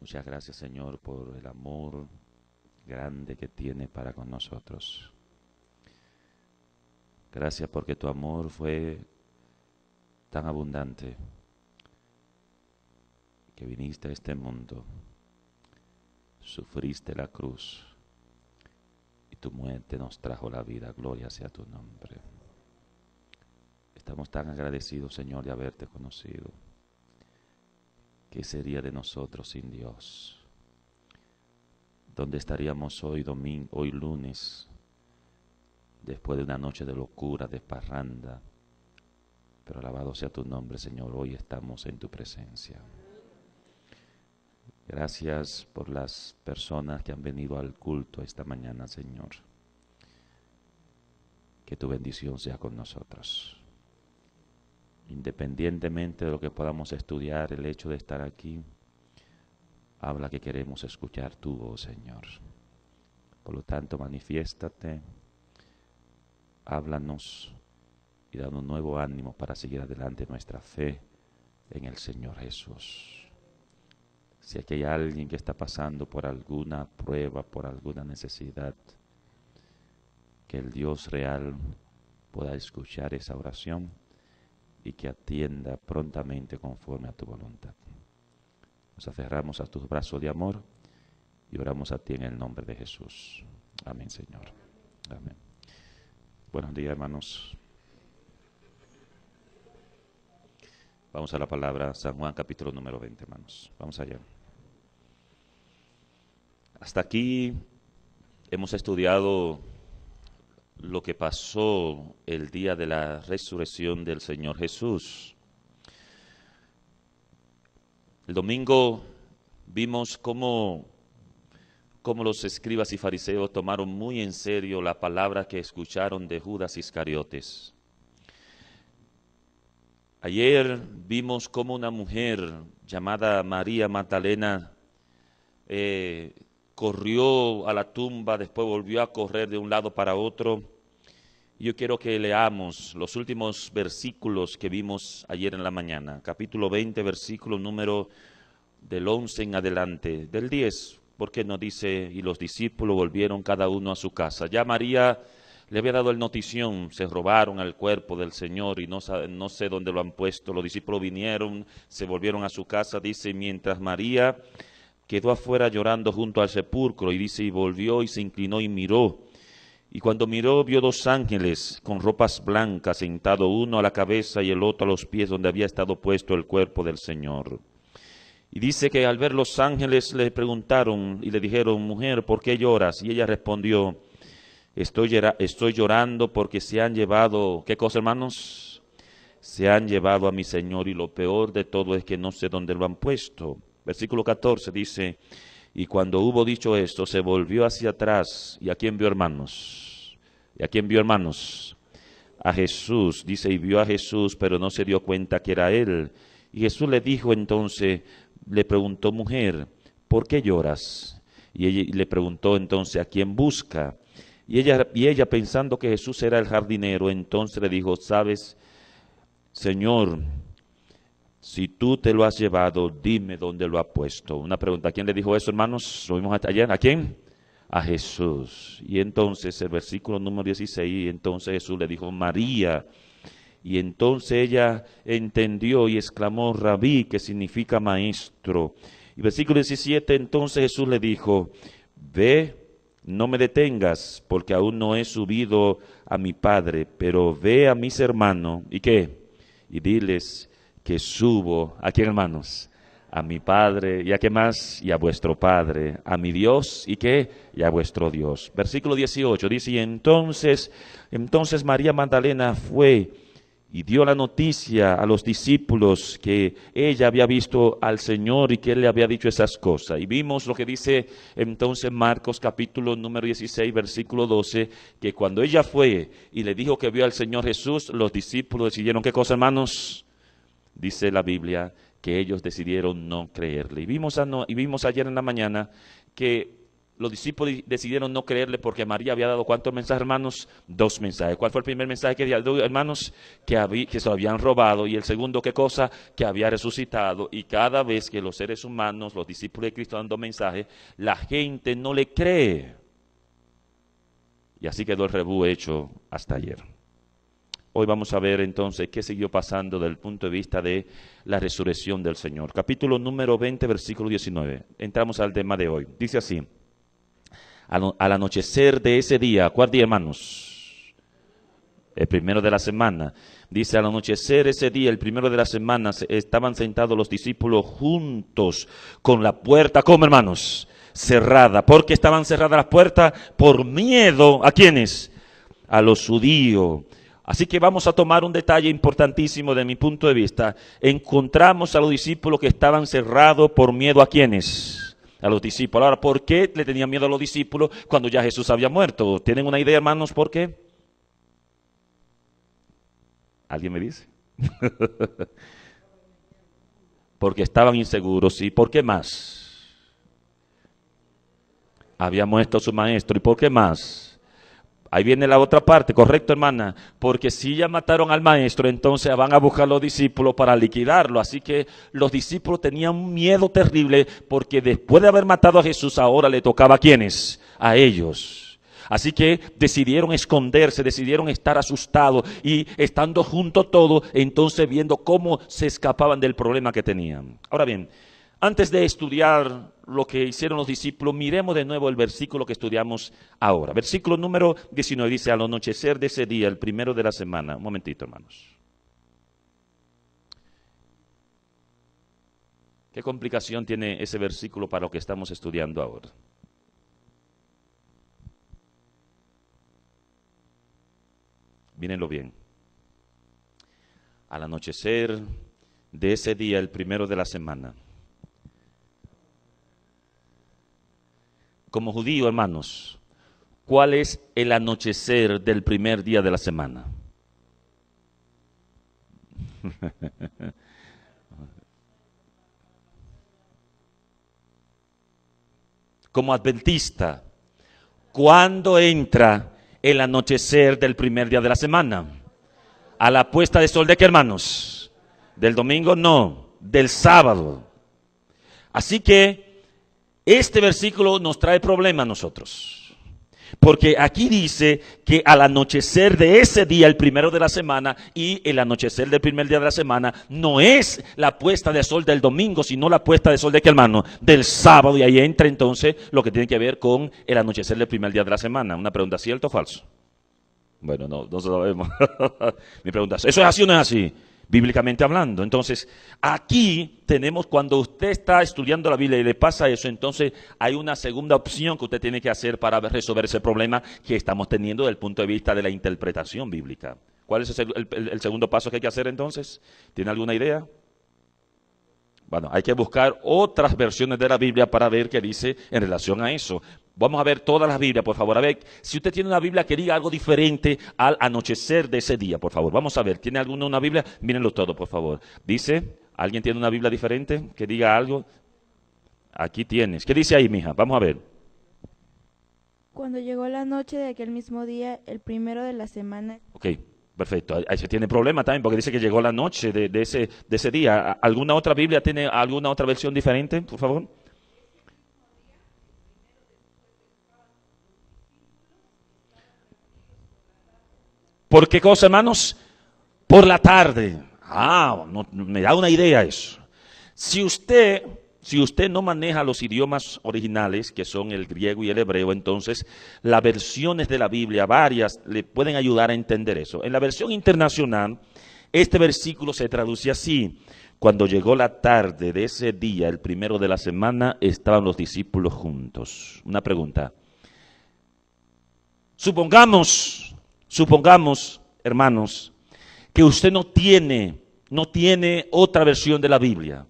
Muchas gracias, Señor, por el amor grande que tiene para con nosotros. Gracias porque tu amor fue tan abundante que viniste a este mundo, sufriste la cruz y tu muerte nos trajo la vida. Gloria sea tu nombre. Estamos tan agradecidos, Señor, de haberte conocido. ¿Qué sería de nosotros sin Dios? ¿Dónde estaríamos hoy domingo, hoy lunes, después de una noche de locura, de parranda? Pero alabado sea tu nombre, Señor, hoy estamos en tu presencia. Gracias por las personas que han venido al culto esta mañana, Señor. Que tu bendición sea con nosotros. Independientemente de lo que podamos estudiar, el hecho de estar aquí, habla que queremos escuchar tu voz, Señor. Por lo tanto, manifiéstate, háblanos y danos un nuevo ánimo para seguir adelante nuestra fe en el Señor Jesús. Si aquí hay alguien que está pasando por alguna prueba, por alguna necesidad, que el Dios real pueda escuchar esa oración y que atienda prontamente conforme a tu voluntad. Nos aferramos a tus brazos de amor y oramos a ti en el nombre de Jesús. Amén, Señor. Amén. Buenos días, hermanos. Vamos a la palabra San Juan, capítulo número 20, hermanos. Vamos allá. Hasta aquí hemos estudiado lo que pasó el día de la resurrección del Señor Jesús. El domingo vimos cómo los escribas y fariseos tomaron muy en serio la palabra que escucharon de Judas Iscariotes. Ayer vimos cómo una mujer llamada María Magdalena corrió a la tumba, después volvió a correr de un lado para otro. Yo quiero que leamos los últimos versículos que vimos ayer en la mañana, capítulo 20, versículo número del 11 en adelante, del 10, porque nos dice, y los discípulos volvieron cada uno a su casa. Ya María le había dado el notición, se robaron el cuerpo del Señor y no sé dónde lo han puesto. Los discípulos vinieron, se volvieron a su casa, dice, mientras María quedó afuera llorando junto al sepulcro, y dice, y volvió y se inclinó y miró. Y cuando miró, vio dos ángeles con ropas blancas, sentado uno a la cabeza y el otro a los pies, donde había estado puesto el cuerpo del Señor. Y dice que al ver los ángeles le preguntaron y le dijeron, mujer, ¿por qué lloras? Y ella respondió, estoy llorando porque se han llevado, ¿qué cosa, hermanos? Se han llevado a mi Señor, y lo peor de todo es que no sé dónde lo han puesto. Versículo 14 dice, y cuando hubo dicho esto, se volvió hacia atrás. ¿Y a quién vio, hermanos? ¿Y a quién vio, hermanos? A Jesús. Dice, y vio a Jesús, pero no se dio cuenta que era él. Y Jesús le dijo entonces, le preguntó, mujer, ¿por qué lloras? Y ella le preguntó entonces, ¿a quién busca? Y ella pensando que Jesús era el jardinero, entonces le dijo, ¿sabes, Señor? Si tú te lo has llevado, dime dónde lo has puesto. Una pregunta, ¿a quién le dijo eso, hermanos? Lo vimos ayer. ¿A quién? A Jesús. Y entonces el versículo número 16, entonces Jesús le dijo, María. Y entonces ella entendió y exclamó, Rabí, que significa maestro. Y versículo 17, entonces Jesús le dijo, ve, no me detengas, porque aún no he subido a mi Padre, pero ve a mis hermanos. ¿Y qué? Y diles que subo, ¿a quién, hermanos? A mi Padre, ¿y a qué más? Y a vuestro Padre, a mi Dios, ¿y qué? Y a vuestro Dios. Versículo 18 dice, y entonces María Magdalena fue y dio la noticia a los discípulos que ella había visto al Señor y que Él le había dicho esas cosas. Y vimos lo que dice entonces Marcos capítulo número 16, versículo 12, que cuando ella fue y le dijo que vio al Señor Jesús, los discípulos decidieron, ¿qué cosa, hermanos? Dice la Biblia que ellos decidieron no creerle. Y vimos ayer en la mañana que los discípulos decidieron no creerle porque María había dado ¿cuántos mensajes, hermanos? 2 mensajes. ¿Cuál fue el primer mensaje que dio, hermanos? Que se lo habían robado. Y el segundo, ¿qué cosa? Que había resucitado. Y cada vez que los seres humanos, los discípulos de Cristo dan 2 mensajes, la gente no le cree. Y así quedó el rebú hecho hasta ayer. Hoy vamos a ver entonces qué siguió pasando desde el punto de vista de la resurrección del Señor. Capítulo número 20, versículo 19. Entramos al tema de hoy. Dice así: al anochecer de ese día, ¿cuál día, hermanos? El primero de la semana. Dice, al anochecer ese día, el primero de la semana, estaban sentados los discípulos juntos con la puerta, ¿cómo, hermanos? Cerrada. ¿Por qué estaban cerradas las puertas? Por miedo, ¿a quiénes? A los judíos. Así que vamos a tomar un detalle importantísimo de mi punto de vista. Encontramos a los discípulos que estaban cerrados por miedo, ¿a quiénes? A los discípulos. Ahora, ¿por qué le tenían miedo a los discípulos cuando ya Jesús había muerto? ¿Tienen una idea, hermanos, por qué? ¿Alguien me dice? Porque estaban inseguros. ¿Y por qué más? Había muerto su maestro. ¿Y por qué más? Ahí viene la otra parte, ¿correcto, hermana? Porque si ya mataron al maestro, entonces van a buscar a los discípulos para liquidarlo. Así que los discípulos tenían un miedo terrible porque después de haber matado a Jesús, ahora le tocaba ¿a quiénes? A ellos. Así que decidieron esconderse, decidieron estar asustados y estando juntos todos, entonces viendo cómo se escapaban del problema que tenían. Ahora bien, antes de estudiar lo que hicieron los discípulos, miremos de nuevo el versículo que estudiamos ahora. Versículo número 19 dice, al anochecer de ese día, el primero de la semana. Un momentito, hermanos. ¿Qué complicación tiene ese versículo para lo que estamos estudiando ahora? Mírenlo bien. Al anochecer de ese día, el primero de la semana. Como judío, hermanos, ¿cuál es el anochecer del primer día de la semana? Como adventista, ¿cuándo entra el anochecer del primer día de la semana? ¿A la puesta de sol de qué, hermanos? ¿Del domingo? No, del sábado. Así que este versículo nos trae problema a nosotros, porque aquí dice que al anochecer de ese día, el primero de la semana, y el anochecer del primer día de la semana, no es la puesta de sol del domingo, sino la puesta de sol de qué, hermano? Del sábado, y ahí entra entonces lo que tiene que ver con el anochecer del primer día de la semana. Una pregunta, ¿cierto o falso? Bueno, no sabemos. Mi pregunta es, ¿eso es así o no es así? Bíblicamente hablando. Entonces, aquí tenemos, cuando usted está estudiando la Biblia y le pasa eso, entonces hay una segunda opción que usted tiene que hacer para resolver ese problema que estamos teniendo desde el punto de vista de la interpretación bíblica. ¿Cuál es el segundo paso que hay que hacer entonces? ¿Tiene alguna idea? Bueno, hay que buscar otras versiones de la Biblia para ver qué dice en relación a eso. Vamos a ver todas las Biblias, por favor. A ver, si usted tiene una Biblia que diga algo diferente al anochecer de ese día, por favor. Vamos a ver, ¿tiene alguna una Biblia? Mírenlo todo, por favor. Dice, ¿alguien tiene una Biblia diferente que diga algo? Aquí tienes. ¿Qué dice ahí, mija? Vamos a ver. Cuando llegó la noche de aquel mismo día, el primero de la semana. Ok, perfecto. Ahí se tiene problema también porque dice que llegó la noche de ese día. ¿Alguna otra Biblia tiene alguna otra versión diferente, por favor? ¿Por qué cosa, hermanos? Por la tarde. No, me da una idea eso. Si usted no maneja los idiomas originales, que son el griego y el hebreo, entonces las versiones de la Biblia, varias, le pueden ayudar a entender eso. En la versión internacional, este versículo se traduce así. Cuando llegó la tarde de ese día, el primero de la semana, estaban los discípulos juntos. Una pregunta. Supongamos, hermanos, que usted no tiene otra versión de la Biblia.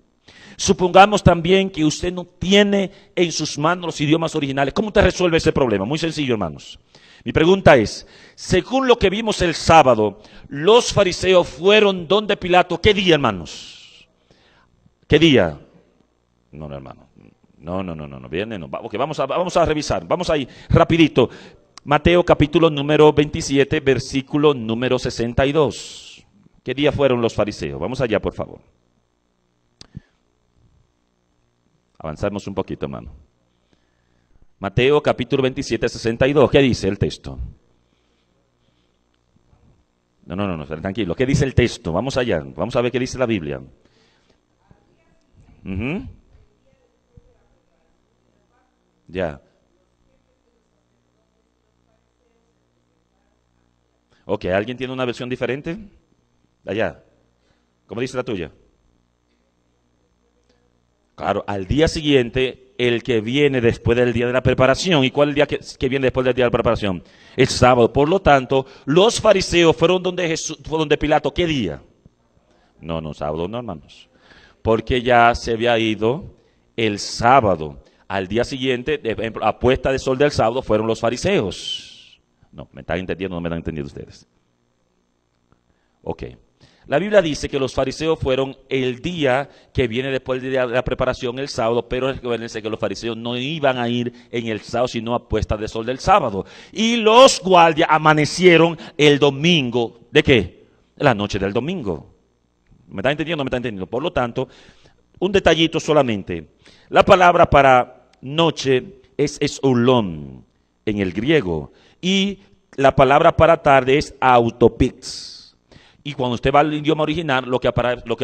Supongamos también que usted no tiene en sus manos los idiomas originales. ¿Cómo usted resuelve ese problema? Muy sencillo, hermanos. Mi pregunta es, según lo que vimos el sábado, los fariseos fueron donde Pilato. ¿Qué día, hermanos? ¿Qué día? No, hermano. No. Viene, no. Ok, vamos a revisar. Vamos ahí, rapidito. Mateo capítulo número 27, versículo número 62. ¿Qué día fueron los fariseos? Vamos allá, por favor. Avanzamos un poquito, hermano. Mateo capítulo 27, 62. ¿Qué dice el texto? No, tranquilo. ¿Qué dice el texto? Vamos allá. Vamos a ver qué dice la Biblia. Ya. Ok, ¿alguien tiene una versión diferente? Allá. ¿Cómo dice la tuya? Claro, al día siguiente, el que viene después del día de la preparación. ¿Y cuál es el día que viene después del día de la preparación? El sábado. Por lo tanto, los fariseos fueron donde Pilato. ¿Qué día? No, sábado no, hermanos. Porque ya se había ido el sábado. Al día siguiente, a puesta de sol del sábado, fueron los fariseos. No, ¿me están entendiendo o no me están entendiendo ustedes? Ok. La Biblia dice que los fariseos fueron el día que viene después del día de la preparación, el sábado, pero recuérdense que los fariseos no iban a ir en el sábado, sino a puesta de sol del sábado. Y los guardias amanecieron el domingo, ¿de qué? La noche del domingo. ¿Me está entendiendo o no me está entendiendo? Por lo tanto, un detallito solamente. La palabra para noche es ulón en el griego y la palabra para tarde es autopix. Y cuando usted va al idioma original, lo que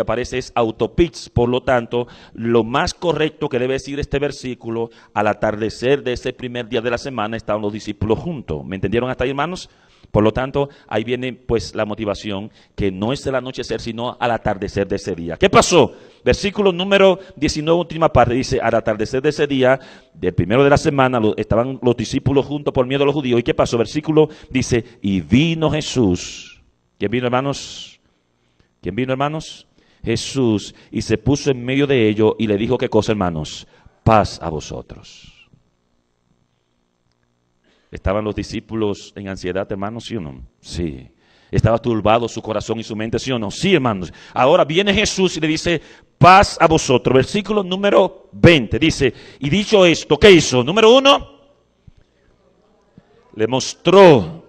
aparece es autopix. Por lo tanto, lo más correcto que debe decir este versículo, al atardecer de ese primer día de la semana, estaban los discípulos juntos. ¿Me entendieron hasta ahí, hermanos? Por lo tanto, ahí viene pues la motivación, que no es el anochecer, sino al atardecer de ese día. ¿Qué pasó? Versículo número 19, última parte, dice, al atardecer de ese día, del primero de la semana, estaban los discípulos juntos por miedo a los judíos. ¿Y qué pasó? Versículo dice, y vino Jesús. ¿Quién vino, hermanos? ¿Quién vino, hermanos? Jesús, y se puso en medio de ellos y le dijo, ¿qué cosa, hermanos? Paz a vosotros. ¿Estaban los discípulos en ansiedad, hermanos, sí o no? Sí. ¿Estaba turbado su corazón y su mente, sí o no? Sí, hermanos. Ahora viene Jesús y le dice, paz a vosotros. Versículo número 20, dice, y dicho esto, ¿qué hizo? Número 1, le mostró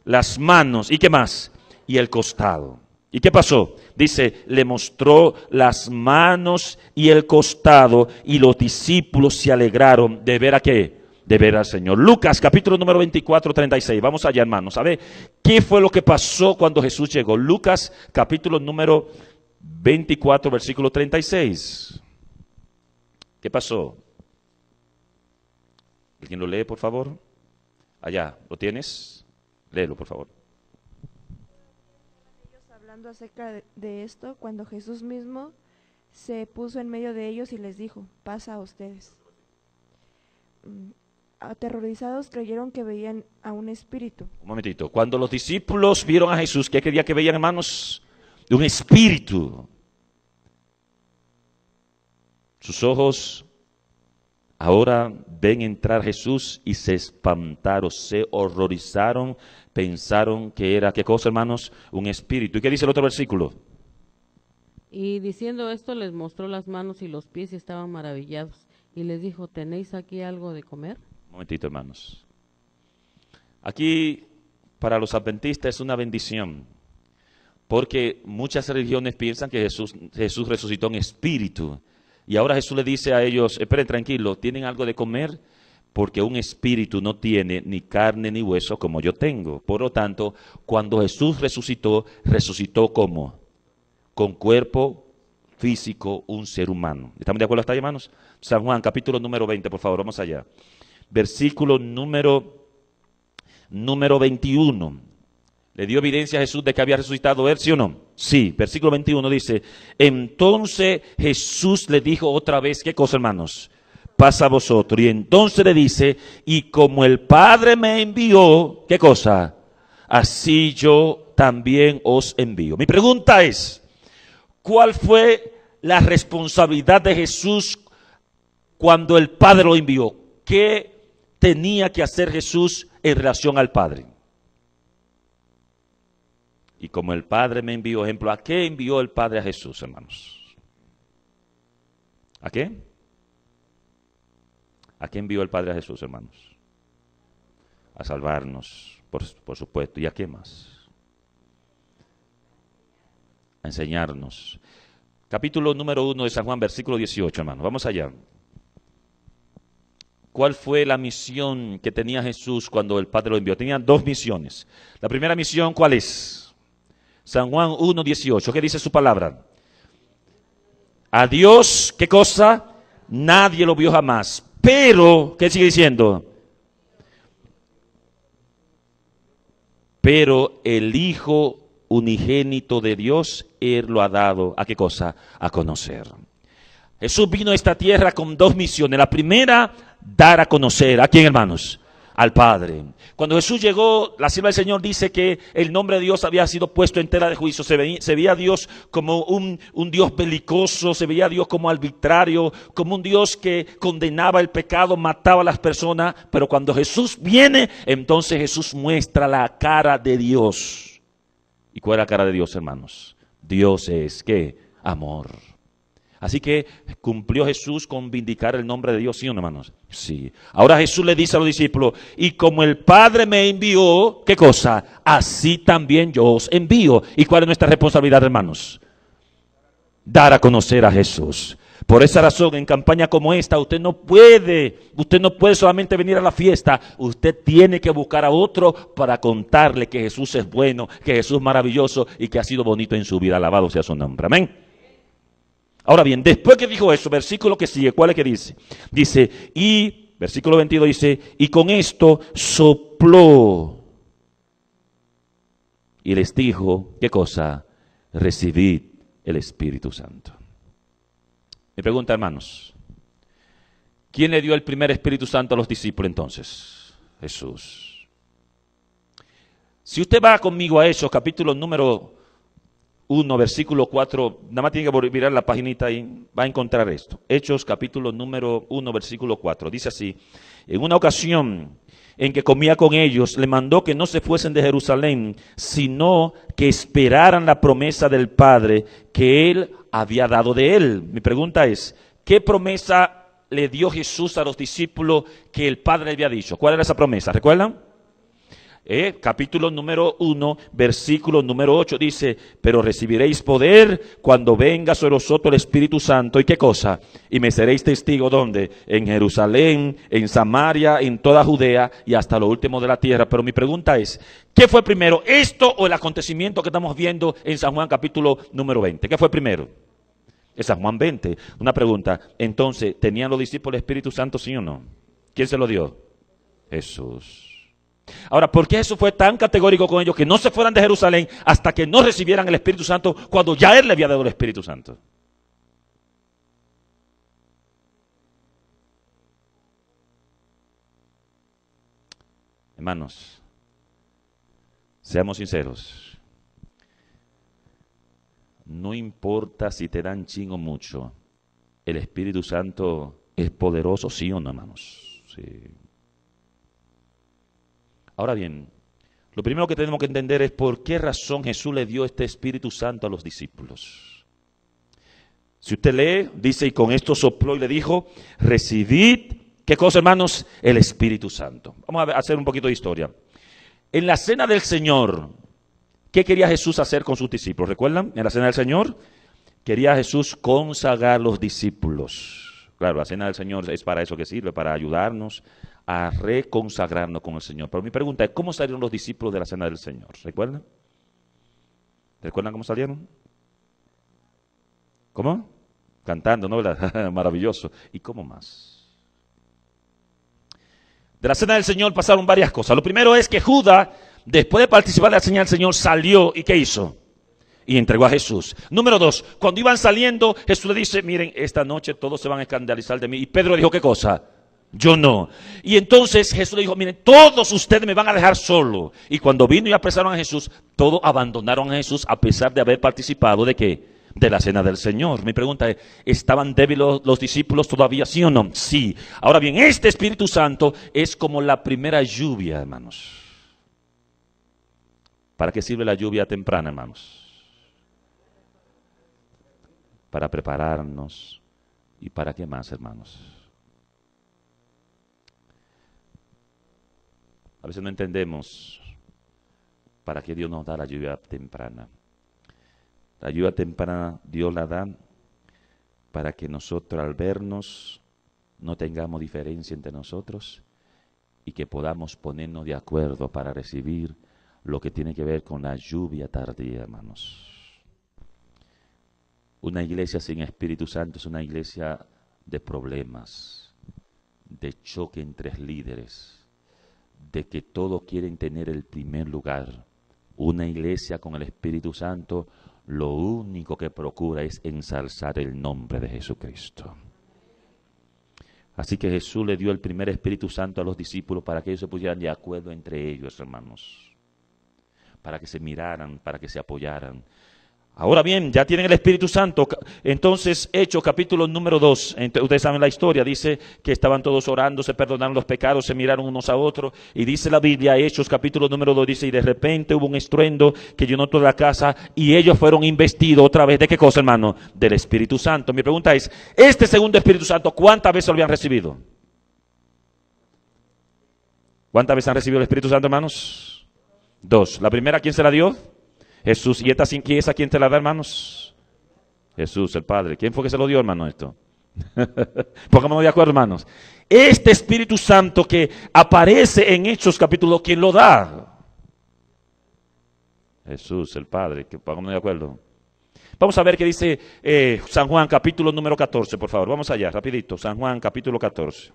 las manos, ¿y qué más? Y el costado. ¿Y qué pasó? Dice, le mostró las manos y el costado, y los discípulos se alegraron de ver a qué, de ver al Señor. Lucas capítulo número 24, 36. Vamos allá, hermanos, a ver qué fue lo que pasó cuando Jesús llegó. Lucas capítulo número 24, versículo 36. ¿Qué pasó? ¿Alguien lo lee, por favor? Allá, ¿lo tienes? Léelo, por favor. Hablando acerca de esto, cuando Jesús mismo se puso en medio de ellos y les dijo, paz a ustedes. Aterrorizados creyeron que veían a un espíritu. Un momentito, cuando los discípulos vieron a Jesús, ¿qué quería que veían, hermanos? De un espíritu. Sus ojos ahora ven entrar a Jesús y se espantaron, se horrorizaron, pensaron que era, ¿qué cosa, hermanos? Un espíritu. ¿Y qué dice el otro versículo? Y diciendo esto les mostró las manos y los pies y estaban maravillados. Y les dijo, ¿tenéis aquí algo de comer? Un momentito, hermanos. Aquí, para los adventistas es una bendición, porque muchas religiones piensan que Jesús resucitó en espíritu. Y ahora Jesús le dice a ellos, esperen tranquilos, ¿tienen algo de comer? Porque un espíritu no tiene ni carne ni hueso como yo tengo. Por lo tanto, cuando Jesús resucitó, resucitó como con cuerpo físico, un ser humano. ¿Estamos de acuerdo hasta ahí, hermanos? San Juan, capítulo número 20, por favor, vamos allá. Versículo número 21. ¿Le dio evidencia a Jesús de que había resucitado él, sí o no? Sí, versículo 21 dice, entonces Jesús le dijo otra vez, ¿qué cosa, hermanos? Paz a vosotros. Y entonces le dice, y como el Padre me envió, ¿qué cosa? Así yo también os envío. Mi pregunta es, ¿cuál fue la responsabilidad de Jesús cuando el Padre lo envió? ¿Qué tenía que hacer Jesús en relación al Padre? Y como el Padre me envió, ejemplo, ¿a qué envió el Padre a Jesús, hermanos? ¿A qué? ¿A qué envió el Padre a Jesús, hermanos? A salvarnos, por supuesto. ¿Y a qué más? A enseñarnos. Capítulo número 1 de San Juan, versículo 18, hermanos. Vamos allá. ¿Cuál fue la misión que tenía Jesús cuando el Padre lo envió? Tenía dos misiones. La primera misión, ¿cuál es? San Juan 1, 18. ¿Qué dice su palabra? A Dios, ¿qué cosa? Nadie lo vio jamás. Pero, ¿qué sigue diciendo? Pero el Hijo unigénito de Dios, Él lo ha dado, ¿a qué cosa? A conocer. Jesús vino a esta tierra con dos misiones. La primera, dar a conocer. ¿A quién, hermanos? Al Padre. Cuando Jesús llegó, la sierva del Señor dice que el nombre de Dios había sido puesto en tela de juicio. Se veía a Dios como un Dios belicoso, se veía a Dios como arbitrario, como un Dios que condenaba el pecado, mataba a las personas. Pero cuando Jesús viene, entonces Jesús muestra la cara de Dios. ¿Y cuál es la cara de Dios, hermanos? Dios es, ¿qué? Amor. Así que cumplió Jesús con vindicar el nombre de Dios, ¿sí o no, hermanos? Sí. Ahora Jesús le dice a los discípulos, y como el Padre me envió, ¿qué cosa? Así también yo os envío. ¿Y cuál es nuestra responsabilidad, hermanos? Dar a conocer a Jesús. Por esa razón, en campaña como esta, usted no puede solamente venir a la fiesta, usted tiene que buscar a otro para contarle que Jesús es bueno, que Jesús es maravilloso y que ha sido bonito en su vida. Alabado sea su nombre. Amén. Ahora bien, después que dijo eso, versículo que sigue, ¿cuál es que dice? Dice, y, versículo 22 dice, y con esto sopló. Y les dijo, ¿qué cosa? Recibid el Espíritu Santo. Me pregunta, hermanos, ¿quién le dio el primer Espíritu Santo a los discípulos entonces? Jesús. Si usted va conmigo a Hechos, capítulo número 1, versículo 4, nada más tiene que mirar la paginita ahí, va a encontrar esto. Hechos, capítulo número 1, versículo 4, dice así, en una ocasión en que comía con ellos, le mandó que no se fuesen de Jerusalén, sino que esperaran la promesa del Padre que Él había dado de Él. Mi pregunta es, ¿qué promesa le dio Jesús a los discípulos que el Padre le había dicho? ¿Cuál era esa promesa? ¿Recuerdan? Capítulo número 1, versículo número 8 dice, pero recibiréis poder cuando venga sobre vosotros el Espíritu Santo. ¿Y qué cosa? Y me seréis testigo, ¿dónde? En Jerusalén, en Samaria, en toda Judea y hasta lo último de la tierra. Pero mi pregunta es, ¿qué fue primero? ¿Esto o el acontecimiento que estamos viendo en San Juan capítulo número 20? ¿Qué fue primero? En San Juan 20. Una pregunta, entonces, ¿tenían los discípulos el Espíritu Santo, sí o no? ¿Quién se lo dio? Jesús. Ahora, ¿por qué Jesús fue tan categórico con ellos que no se fueran de Jerusalén hasta que no recibieran el Espíritu Santo cuando ya Él le había dado el Espíritu Santo? Hermanos, seamos sinceros. No importa si te dan chin o mucho, el Espíritu Santo es poderoso, sí o no, hermanos. Sí. Ahora bien, lo primero que tenemos que entender es por qué razón Jesús le dio este Espíritu Santo a los discípulos. Si usted lee, dice, y con esto sopló y le dijo, recibid, ¿qué cosa, hermanos? El Espíritu Santo. Vamos a hacer un poquito de historia. En la cena del Señor, ¿qué quería Jesús hacer con sus discípulos? ¿Recuerdan? En la cena del Señor, quería Jesús consagrar a los discípulos. Claro, la cena del Señor es para eso que sirve, para ayudarnos a reconsagrarnos con el Señor. Pero mi pregunta es, ¿cómo salieron los discípulos de la cena del Señor? ¿Recuerdan? ¿Recuerdan cómo salieron? ¿Cómo? Cantando, ¿no? Maravilloso. ¿Y cómo más? De la cena del Señor pasaron varias cosas. Lo primero es que Judas, después de participar de la cena del Señor, salió y ¿qué hizo? Y entregó a Jesús. Número 2, cuando iban saliendo, Jesús le dice, miren, esta noche todos se van a escandalizar de mí. Y Pedro dijo, ¿qué cosa? Yo no. Y entonces Jesús le dijo, miren, todos ustedes me van a dejar solo. Y cuando vino y apresaron a Jesús, todos abandonaron a Jesús a pesar de haber participado ¿de qué? De la cena del Señor. Mi pregunta es, ¿estaban débiles los discípulos todavía, sí o no? Sí. Ahora bien, este Espíritu Santo es como la primera lluvia, hermanos. ¿Para qué sirve la lluvia temprana, hermanos? Para prepararnos. ¿Y para qué más, hermanos? A veces no entendemos para qué Dios nos da la lluvia temprana. La lluvia temprana Dios la da para que nosotros al vernos no tengamos diferencia entre nosotros y que podamos ponernos de acuerdo para recibir lo que tiene que ver con la lluvia tardía, hermanos. Una iglesia sin Espíritu Santo es una iglesia de problemas, de choque entre líderes, de que todos quieren tener el primer lugar. Una iglesia con el Espíritu Santo lo único que procura es ensalzar el nombre de Jesucristo. Así que Jesús le dio el primer Espíritu Santo a los discípulos para que ellos se pusieran de acuerdo entre ellos, hermanos. Para que se miraran, para que se apoyaran. Ahora bien, ya tienen el Espíritu Santo. Entonces, Hechos capítulo número 2. Ustedes saben la historia. Dice que estaban todos orando, se perdonaron los pecados, se miraron unos a otros. Y dice la Biblia, Hechos capítulo número 2, dice, y de repente hubo un estruendo que llenó toda la casa y ellos fueron investidos otra vez. ¿De qué cosa, hermano? Del Espíritu Santo. Mi pregunta es, este segundo Espíritu Santo, ¿cuántas veces lo habían recibido? ¿Cuántas veces han recibido el Espíritu Santo, hermanos? 2. ¿La primera quién se la dio? Jesús. ¿Y esa quién te la da, hermanos? Jesús, el Padre. ¿Quién fue que se lo dio, hermano, esto? Pongámonos de acuerdo, hermanos. Este Espíritu Santo que aparece en Hechos capítulo, ¿quién lo da? Jesús, el Padre. Pongámonos de acuerdo. Vamos a ver qué dice San Juan capítulo número 14, por favor. Vamos allá, rapidito. San Juan capítulo 14.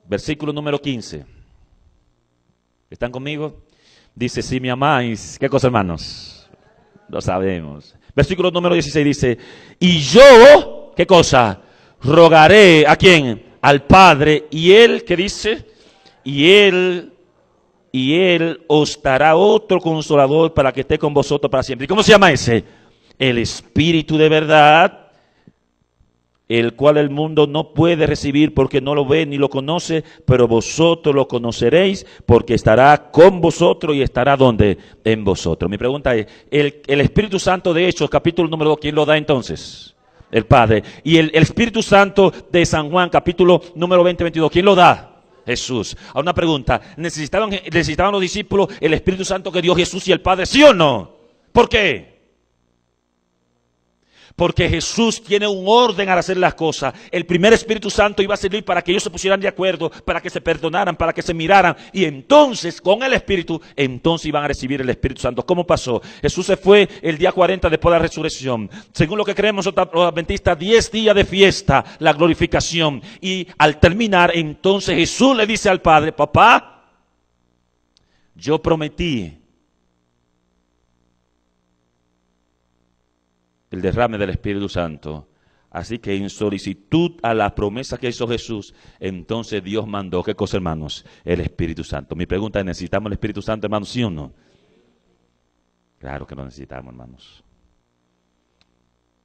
Versículo número 15. ¿Están conmigo? Dice, si me amáis, ¿qué cosa, hermanos? Lo sabemos. Versículo número 16 dice, y yo, ¿qué cosa? Rogaré, ¿a quién? Al Padre, y Él, ¿qué dice? Y Él os dará otro consolador para que esté con vosotros para siempre. ¿Y cómo se llama ese? El Espíritu de verdad, el cual el mundo no puede recibir porque no lo ve ni lo conoce, pero vosotros lo conoceréis porque estará con vosotros y estará ¿dónde? En vosotros. Mi pregunta es, el Espíritu Santo de Hechos, capítulo número 2, ¿quién lo da entonces? El Padre. Y el Espíritu Santo de San Juan, capítulo número 22, ¿quién lo da? Jesús. Ahora una pregunta, ¿necesitaban los discípulos el Espíritu Santo que dio Jesús y el Padre, sí o no? ¿Por qué? Porque Jesús tiene un orden al hacer las cosas. El primer Espíritu Santo iba a servir para que ellos se pusieran de acuerdo, para que se perdonaran, para que se miraran. Y entonces, con el Espíritu, entonces iban a recibir el Espíritu Santo. ¿Cómo pasó? Jesús se fue el día 40 después de la resurrección. Según lo que creemos los adventistas, 10 días de fiesta, la glorificación. Y al terminar, entonces Jesús le dice al Padre, papá, yo prometí el derrame del Espíritu Santo. Así que en solicitud a la promesa que hizo Jesús, entonces Dios mandó, ¿qué cosa, hermanos? El Espíritu Santo. Mi pregunta es, ¿necesitamos el Espíritu Santo, hermanos, sí o no? Claro que lo necesitamos, hermanos.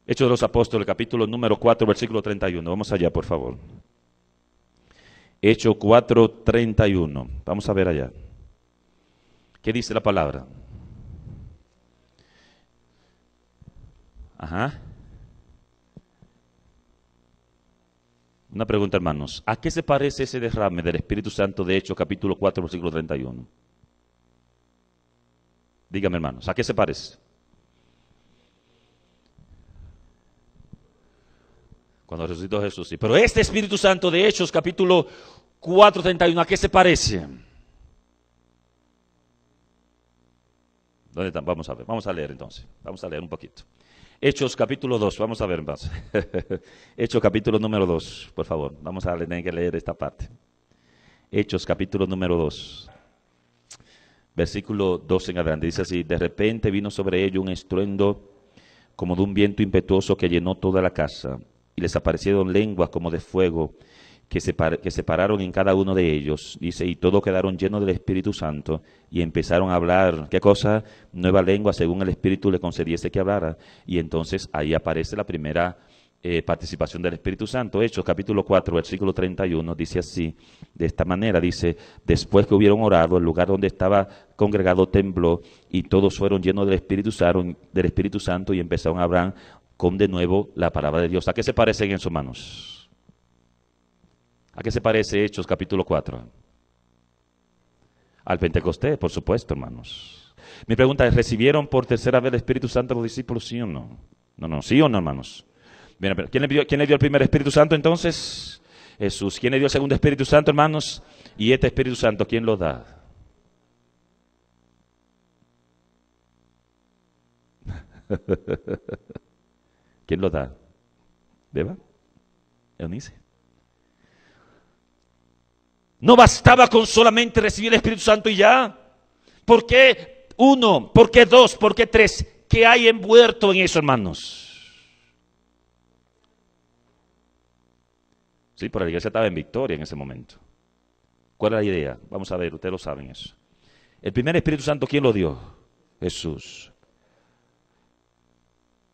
Hechos de los Apóstoles, capítulo número 4, versículo 31. Vamos allá, por favor. Hechos 4, 31. Vamos a ver allá. ¿Qué dice la palabra? Ajá. Una pregunta, hermanos. ¿A qué se parece ese derrame del Espíritu Santo de Hechos, capítulo 4, versículo 31? Dígame, hermanos, ¿a qué se parece? Cuando resucitó Jesús, sí. Pero este Espíritu Santo de Hechos, capítulo 4, 31, ¿a qué se parece? ¿Dónde están? Vamos a ver, vamos a leer entonces. Vamos a leer un poquito. Hechos capítulo 2, vamos a ver más. Hechos capítulo número 2, por favor. Vamos a tener que leer esta parte. Hechos capítulo número 2, versículo 12 en adelante. Dice así, de repente vino sobre ellos un estruendo como de un viento impetuoso que llenó toda la casa. Y les aparecieron lenguas como de fuego que se pararon en cada uno de ellos. Dice, y todos quedaron llenos del Espíritu Santo y empezaron a hablar, ¿qué cosa? Nueva lengua según el Espíritu le concediese que hablara. Y entonces ahí aparece la primera participación del Espíritu Santo. Hechos capítulo 4, versículo 31, dice así, de esta manera, dice, después que hubieron orado, el lugar donde estaba congregado tembló y todos fueron llenos del Espíritu Santo y empezaron a hablar con de nuevo la palabra de Dios. ¿A qué se parecen eso, hermanos? ¿A qué se parece Hechos capítulo 4? Al Pentecostés, por supuesto, hermanos. Mi pregunta es, ¿recibieron por tercera vez el Espíritu Santo los discípulos, sí o no? No, ¿sí o no, hermanos? Bien, ¿quién le dio el primer Espíritu Santo entonces? Jesús. ¿Quién le dio el segundo Espíritu Santo, hermanos? Y este Espíritu Santo, ¿quién lo da? ¿Quién lo da? ¿Beba? Eunice. No bastaba con solamente recibir el Espíritu Santo y ya. ¿Por qué uno? ¿Por qué dos? ¿Por qué tres? ¿Qué hay envuelto en eso, hermanos? Sí, pero la iglesia estaba en victoria en ese momento. ¿Cuál es la idea? Vamos a ver, ustedes lo saben eso. El primer Espíritu Santo, ¿quién lo dio? Jesús.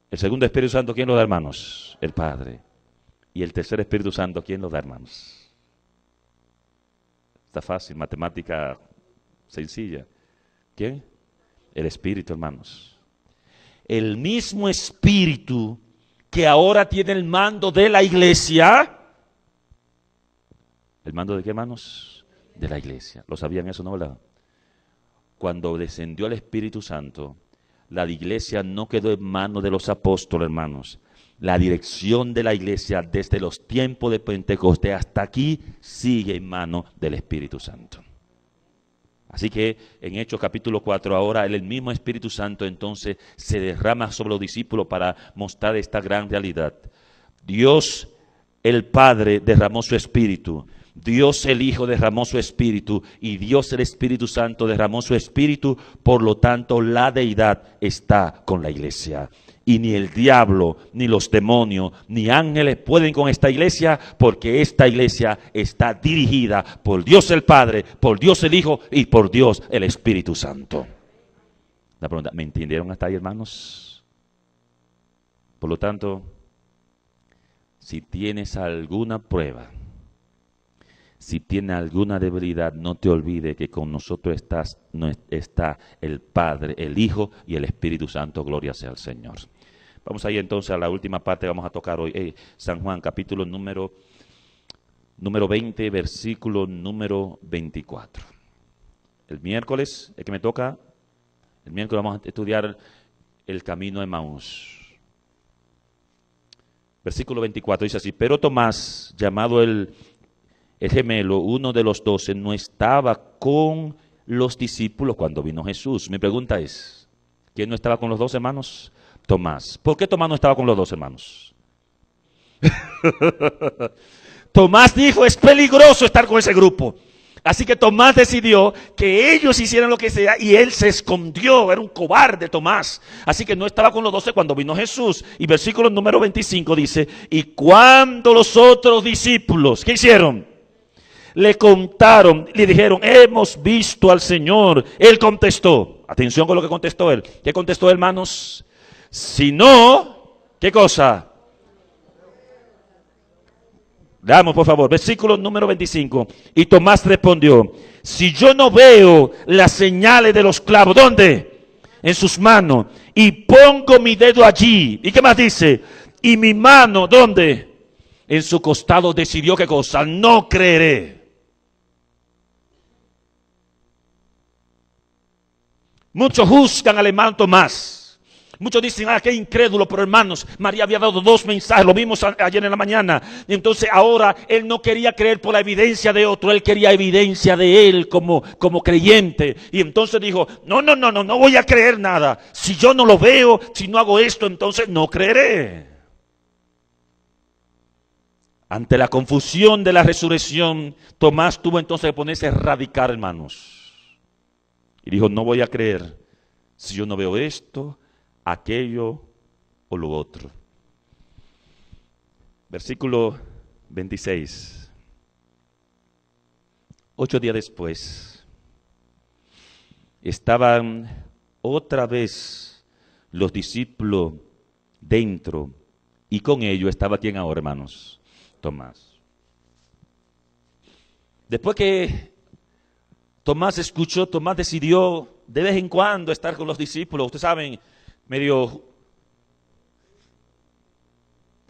El segundo Espíritu Santo, ¿quién lo da, hermanos? El Padre. Y el tercer Espíritu Santo, ¿quién lo da, hermanos? Está fácil, matemática sencilla. ¿Quién? El Espíritu, hermanos. El mismo Espíritu que ahora tiene el mando de la iglesia. ¿El mando de qué, hermanos? De la iglesia. ¿Lo sabían eso, no, verdad? Cuando descendió el Espíritu Santo, la iglesia no quedó en manos de los apóstoles, hermanos. La dirección de la iglesia desde los tiempos de Pentecostés hasta aquí sigue en manos del Espíritu Santo. Así que en Hechos capítulo 4 ahora el mismo Espíritu Santo entonces se derrama sobre los discípulos para mostrar esta gran realidad. Dios el Padre derramó su Espíritu. Dios el Hijo derramó su Espíritu y Dios el Espíritu Santo derramó su Espíritu, por lo tanto la deidad está con la iglesia. Y ni el diablo, ni los demonios, ni ángeles pueden con esta iglesia, porque esta iglesia está dirigida por Dios el Padre, por Dios el Hijo y por Dios el Espíritu Santo. La pregunta, ¿me entendieron hasta ahí, hermanos? Por lo tanto, si tienes alguna prueba, si tiene alguna debilidad, no te olvides que con nosotros está el Padre, el Hijo y el Espíritu Santo. Gloria sea al Señor. Vamos ahí entonces a la última parte que vamos a tocar hoy. San Juan, capítulo número 20, versículo número 24. El miércoles, el que me toca, el miércoles vamos a estudiar el camino de Emaús. Versículo 24 dice así: pero Tomás, llamado el gemelo, uno de los 12, no estaba con los discípulos cuando vino Jesús. Mi pregunta es, ¿quién no estaba con los 12 hermanos? Tomás. ¿Por qué Tomás no estaba con los 12 hermanos? Tomás dijo, es peligroso estar con ese grupo. Así que Tomás decidió que ellos hicieran lo que sea y él se escondió. Era un cobarde Tomás. Así que no estaba con los 12 cuando vino Jesús. Y versículo número 25 dice, y cuando los otros discípulos, ¿qué hicieron? Le contaron, le dijeron, hemos visto al Señor. Él contestó, atención con lo que contestó él. ¿Qué contestó, hermanos? Si no, ¿qué cosa? Leamos, por favor, versículo número 25. Y Tomás respondió, si yo no veo las señales de los clavos, ¿dónde? En sus manos. Y pongo mi dedo allí. ¿Y qué más dice? Y mi mano, ¿dónde? En su costado. Decidió, ¿qué cosa? No creeré. Muchos juzgan al hermano Tomás. Muchos dicen, qué incrédulo, pero hermanos, María había dado 2 mensajes, lo vimos ayer en la mañana. Y entonces ahora él no quería creer por la evidencia de otro, él quería evidencia de él como creyente. Y entonces dijo, no voy a creer nada. Si yo no lo veo, si no hago esto, entonces no creeré. Ante la confusión de la resurrección, Tomás tuvo entonces que ponerse radical, hermanos. Y dijo, no voy a creer si yo no veo esto, aquello o lo otro. Versículo 26. 8 días después, estaban otra vez los discípulos dentro, y con ellos estaba ¿quién ahora, hermanos? Tomás. Después que Tomás escuchó, Tomás decidió de vez en cuando estar con los discípulos. Ustedes saben, medio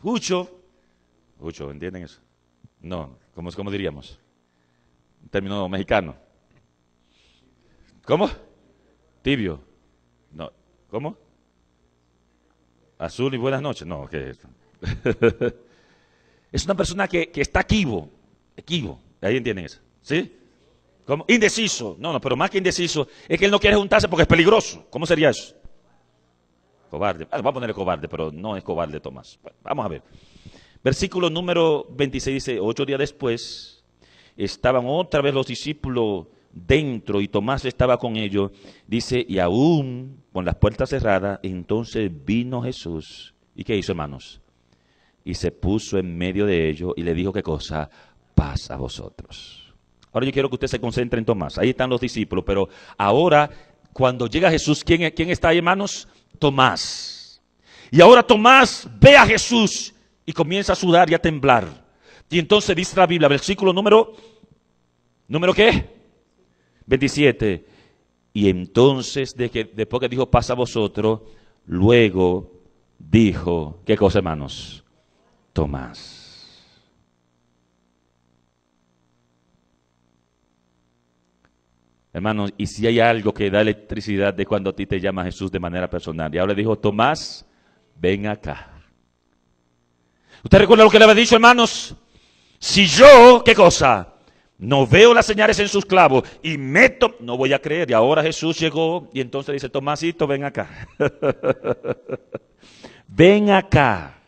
Mucho, ¿entienden eso? No, ¿cómo diríamos? Un término mexicano. ¿Cómo? Tibio. No, ¿cómo? Azul y buenas noches. No, ¿qué es? Es una persona que está equivo. Ahí entienden eso. ¿Sí? ¿Cómo? Indeciso. No, pero más que indeciso, es que él no quiere juntarse porque es peligroso. ¿Cómo sería eso? Cobarde. Vamos a ponerle cobarde, pero no es cobarde Tomás. Bueno, vamos a ver. Versículo número 26 dice, 8 días después, estaban otra vez los discípulos dentro y Tomás estaba con ellos. Dice, y aún con las puertas cerradas, entonces vino Jesús. ¿Y qué hizo, hermanos? Y se puso en medio de ellos y le dijo, ¿qué cosa? Paz a vosotros. Ahora yo quiero que usted se concentre en Tomás. Ahí están los discípulos, pero ahora cuando llega Jesús, ¿quién está ahí, hermanos? Tomás. Y ahora Tomás ve a Jesús y comienza a sudar y a temblar. Y entonces dice la Biblia, versículo ¿número qué? 27. Y entonces, después que dijo, paz a vosotros, luego dijo, ¿qué cosa, hermanos? Tomás. Hermanos, y si hay algo que da electricidad de cuando a ti te llama Jesús de manera personal. Y ahora le dijo, Tomás, ven acá. ¿Usted recuerda lo que le había dicho, hermanos? Si yo, ¿qué cosa? No veo las señales en sus clavos y meto, no voy a creer. Y ahora Jesús llegó y entonces dice, Tomásito, ven acá. Ven acá.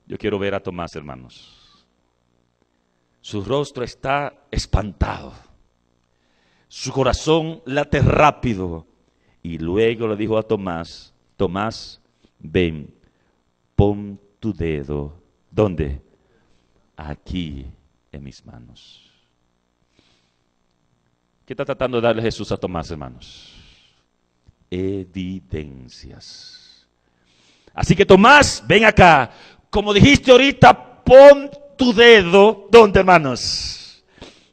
Yo quiero ver a Tomás, hermanos. Su rostro está espantado. Su corazón late rápido. Y luego le dijo a Tomás, Tomás, ven, pon tu dedo. ¿Dónde? Aquí en mis manos. ¿Qué está tratando de darle Jesús a Tomás, hermanos? Evidencias. Así que Tomás, ven acá. Como dijiste ahorita, pon tu dedo, ¿dónde, hermanos?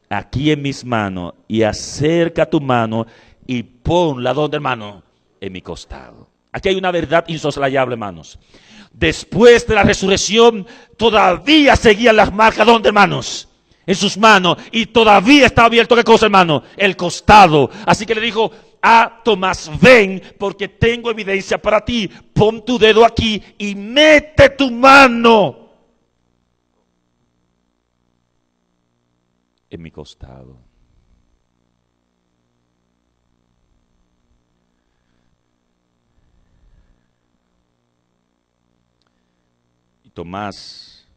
Aquí en mis manos, y acerca tu mano y ponla, ¿dónde, hermano? En mi costado. Aquí hay una verdad insoslayable, hermanos. Después de la resurrección, todavía seguían las marcas, ¿dónde, hermanos? En sus manos, y todavía está abierto, ¿qué cosa, hermano? El costado. Así que le dijo a Tomás, ven, porque tengo evidencia para ti. Pon tu dedo aquí y mete tu mano en mi costado. Y Tomás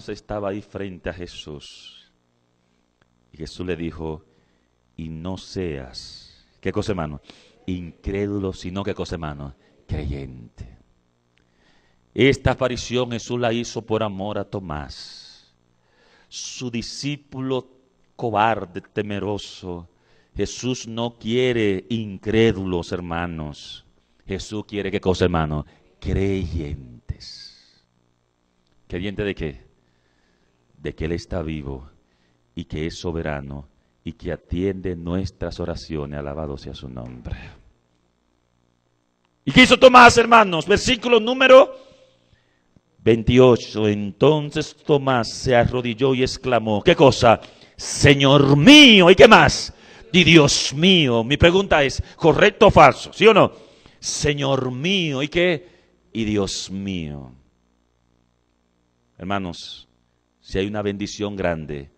estaba ahí frente a Jesús. Y Jesús le dijo, y no seas, ¿qué cosa, hermano? Incrédulo, sino ¿qué cosa, hermano? Creyente. Esta aparición Jesús la hizo por amor a Tomás, su discípulo cobarde, temeroso. Jesús no quiere incrédulos, hermanos. Jesús quiere, ¿qué cosa, hermano? Creyentes. ¿Creyente de qué? De que Él está vivo y que es soberano y que atiende nuestras oraciones. Alabado sea su nombre. ¿Y qué hizo Tomás, hermanos? Versículo número 28. Entonces Tomás se arrodilló y exclamó, ¿qué cosa? Señor mío, ¿y qué más? Y Dios mío. Mi pregunta es, ¿correcto o falso? ¿Sí o no? Señor mío, ¿y qué? Y Dios mío. Hermanos, si hay una bendición grande,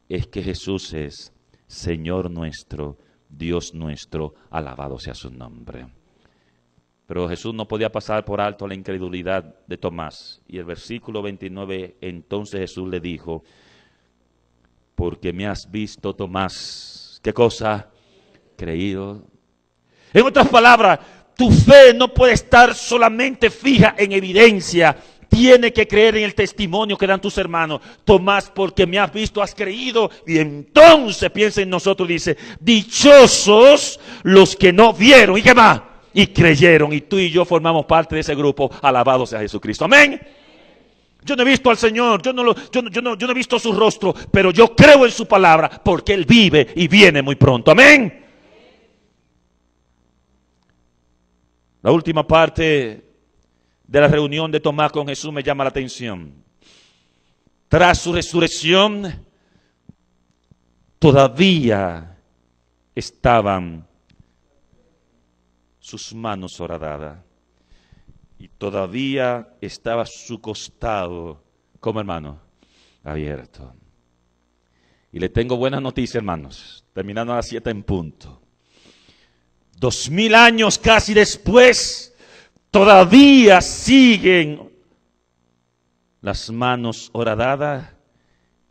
es que Jesús es Señor nuestro, Dios nuestro, alabado sea su nombre. Pero Jesús no podía pasar por alto la incredulidad de Tomás. Y el versículo 29, entonces Jesús le dijo, porque me has visto, Tomás, ¿qué cosa? Creído. En otras palabras, tu fe no puede estar solamente fija en evidencia. Tiene que creer en el testimonio que dan tus hermanos. Tomás, porque me has visto, has creído. Y entonces piensa en nosotros, dice, dichosos los que no vieron. ¿Y qué más? Y creyeron. Y tú y yo formamos parte de ese grupo. Alabado sea Jesucristo. Amén. Yo no he visto al Señor, yo no he visto su rostro, pero yo creo en su palabra porque Él vive y viene muy pronto. Amén. La última parte de la reunión de Tomás con Jesús me llama la atención. Tras su resurrección, todavía estaban sus manos horadadas y todavía estaba su costado, como hermano, abierto. Y le tengo buenas noticias, hermanos, terminando a las 7 en punto. 2000 años casi después, todavía siguen las manos horadadas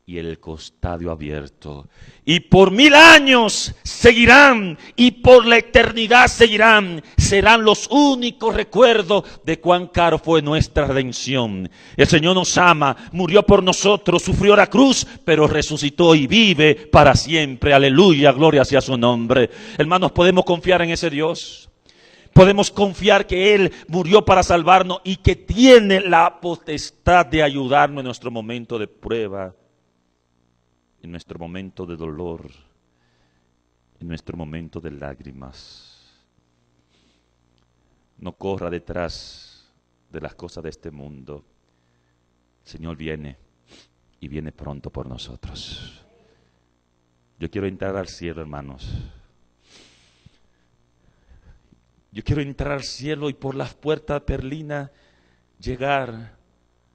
y el costado abierto. Y por 1000 años seguirán, y por la eternidad seguirán. Serán los únicos recuerdos de cuán caro fue nuestra redención. El Señor nos ama, murió por nosotros, sufrió la cruz, pero resucitó y vive para siempre. Aleluya, gloria sea su nombre. Hermanos, ¿podemos confiar en ese Dios? Podemos confiar que Él murió para salvarnos y que tiene la potestad de ayudarnos en nuestro momento de prueba, en nuestro momento de dolor, en nuestro momento de lágrimas. No corra detrás de las cosas de este mundo. El Señor viene y viene pronto por nosotros. Yo quiero entrar al cielo, hermanos. Yo quiero entrar al cielo y por las puertas perlinas llegar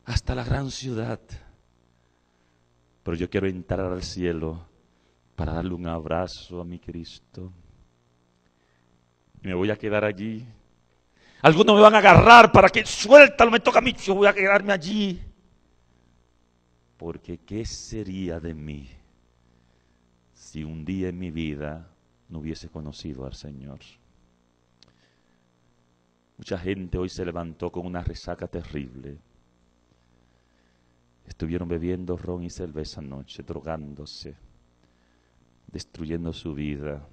hasta la gran ciudad. Pero yo quiero entrar al cielo para darle un abrazo a mi Cristo. Y me voy a quedar allí. Algunos me van a agarrar para que suéltalo, me toca a mí. Yo voy a quedarme allí. Porque ¿qué sería de mí si un día en mi vida no hubiese conocido al Señor? Mucha gente hoy se levantó con una resaca terrible. Estuvieron bebiendo ron y cerveza anoche, drogándose, destruyendo su vida.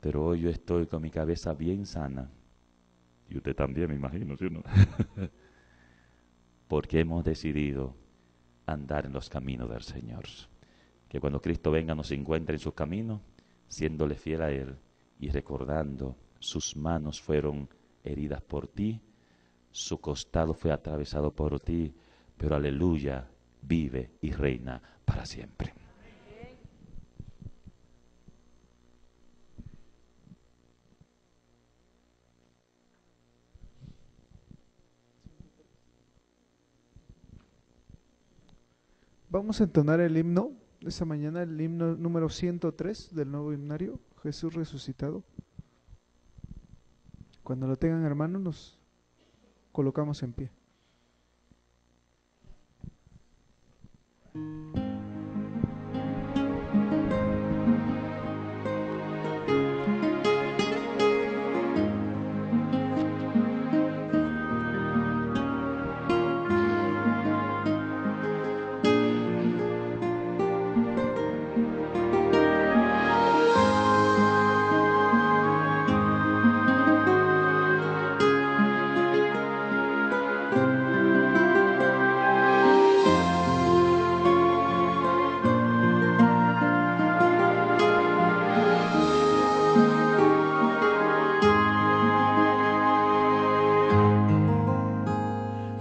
Pero hoy yo estoy con mi cabeza bien sana. Y usted también, me imagino, ¿sí o no? Porque hemos decidido andar en los caminos del Señor. Que cuando Cristo venga nos encuentre en sus caminos, siéndole fiel a Él y recordando sus manos fueron heridas por ti, su costado fue atravesado por ti, pero aleluya, vive y reina para siempre. Vamos a entonar el himno de esta mañana, el himno número 103 del nuevo himnario, Jesús resucitado. Cuando lo tengan, hermanos, nos colocamos en pie.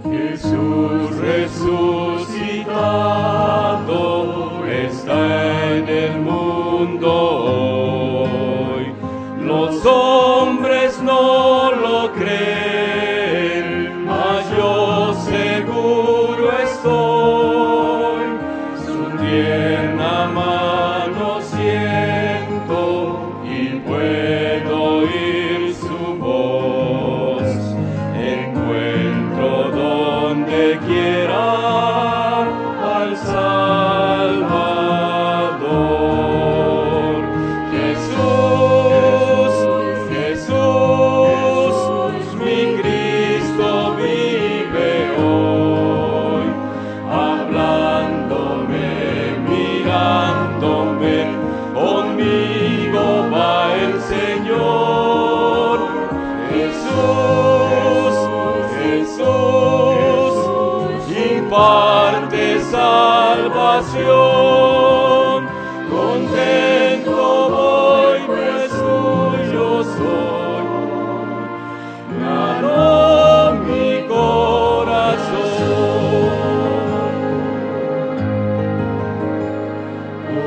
Jesús resucitado está en el mundo hoy. Los hombres no lo creen, mas yo seguro estoy. Su tierna mano siento y puedo oír su voz. Encuentro donde quiera al Salvador. Jesús, Jesús, mi Cristo vive hoy, hablándome, mirándome, conmigo va el Señor. Jesús, Jesús, imparte salvación. Contento voy, pues suyo soy.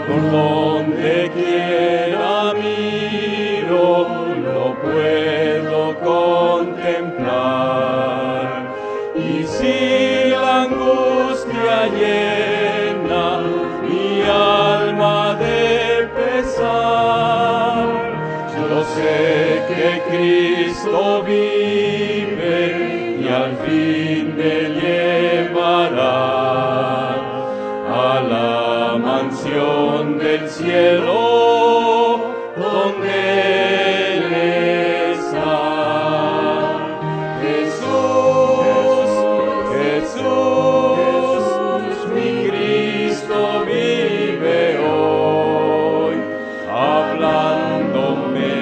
por donde quiera miro, no puedo contemplar. Y si la angustia llena mi alma de pesar, yo sé que Cristo vive y al fin me llevará a la mansión del cielo donde Él está. Jesús, Jesús, mi Cristo vive hoy, hablándome,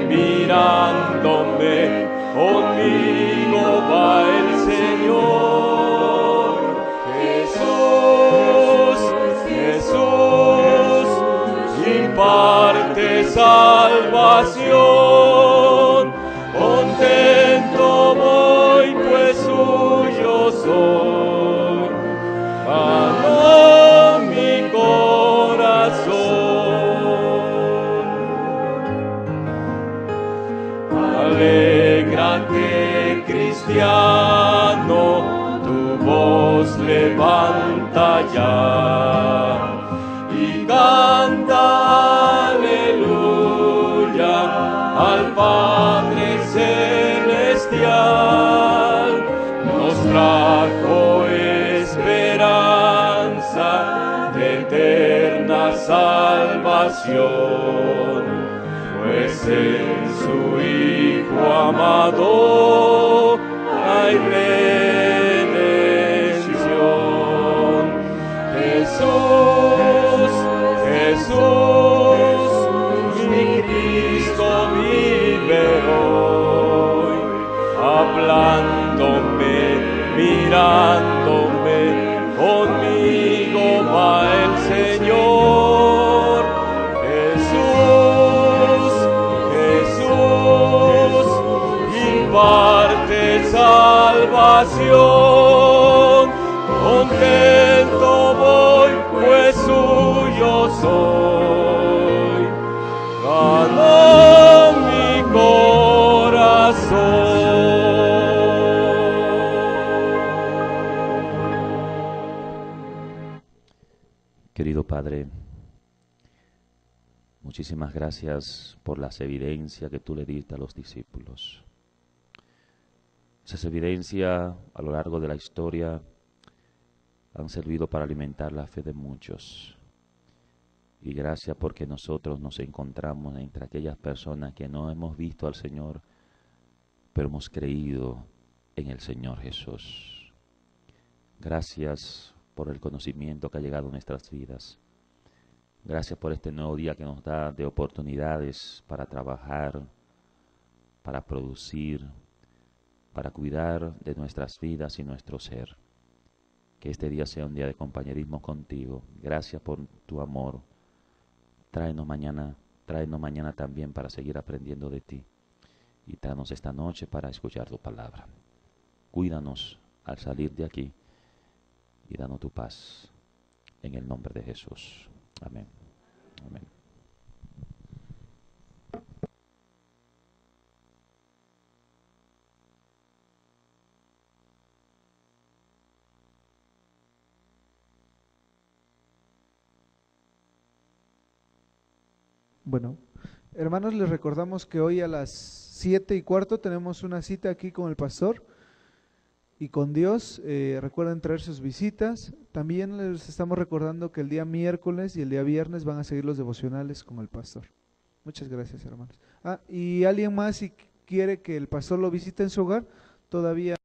mirándome, conmigo va el Señor. Jesús, Jesús, imparte salvación. Contento voy, pues suyo soy. Ganó mi corazón. Alégrate, cristiano, tu voz levanta ya y canta aleluya al Padre Celestial. Nos trajo esperanza de eterna salvación, pues en su Hijo amado hay redención. Jesús, Jesús, mi Cristo vive hoy, hablándome, mirándome, conmigo va el Señor. Jesús, Jesús, imparte salvación. Contento voy, pues suyo soy. Ganó mi corazón. Querido Padre, muchísimas gracias por las evidencias que tú le diste a los discípulos. Esas evidencias a lo largo de la historia han servido para alimentar la fe de muchos. Y gracias porque nosotros nos encontramos entre aquellas personas que no hemos visto al Señor, pero hemos creído en el Señor Jesús. Gracias por el conocimiento que ha llegado a nuestras vidas. Gracias por este nuevo día que nos da de oportunidades para trabajar, para producir, para cuidar de nuestras vidas y nuestro ser. Que este día sea un día de compañerismo contigo. Gracias por tu amor. Tráenos mañana también para seguir aprendiendo de ti. Y tráenos esta noche para escuchar tu palabra. Cuídanos al salir de aquí y danos tu paz. En el nombre de Jesús. Amén. Amén. Bueno, hermanos, les recordamos que hoy a las 7:15 tenemos una cita aquí con el pastor y con Dios. Recuerden traer sus visitas. También les estamos recordando que el día miércoles y el día viernes van a seguir los devocionales con el pastor. Muchas gracias, hermanos. Y alguien más, si quiere que el pastor lo visite en su hogar, todavía